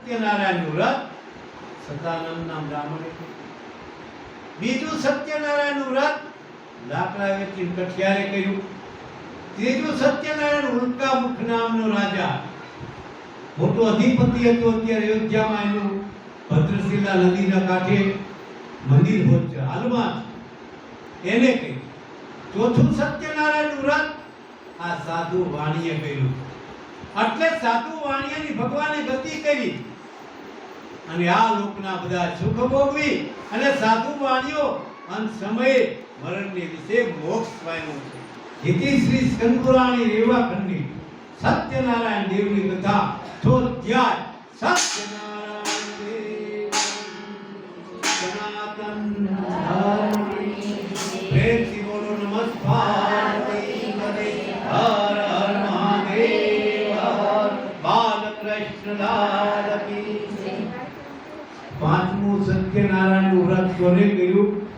સત્યનારાયણનું વ્રત સતાનંદ નામ બ્રાહ્મણે કર્યું. બીજું સત્યનારાયણનું વ્રત લાકડા વેચીને કઠિયારે કર્યું. ત્રીજું સત્યનારાયણ ઉલ્કા મુખ નામનો રાજા, મોટો અધિપતિ હતો. અત્યારે અયોધ્યામાં એનું ભદ્રશિલા નદીના કાંઠે મંદિર છે, હાલમાં એને કર્યું. ચોથું સત્યનારાયણનું વ્રત આ સાધુ વાણીએ કર્યું. એટલે સાધુ વાણિયાની ભગવાને ગતિ કરી અને આ લોકના બધા સુખ ભોગવી અને સાધુ વાણીઓ અંત સમયે મરણની વિશે મોક્ષ પામ્યો છે. ઇતિ શ્રી સ્કંદપુરાણી રેવાખંડી સત્યનારાયણ દેવની કથા ચોધ્યાય. સત્યનારાયણ દેવ સનાતન ધર્મ પ્રેમથી બોલો નમસ્કાર. હર હર મહાદેવ, બાલકૃષ્ણ લાલ કી. પાંચમું સત્યનારાયણનું વ્રત કોને કર્યું?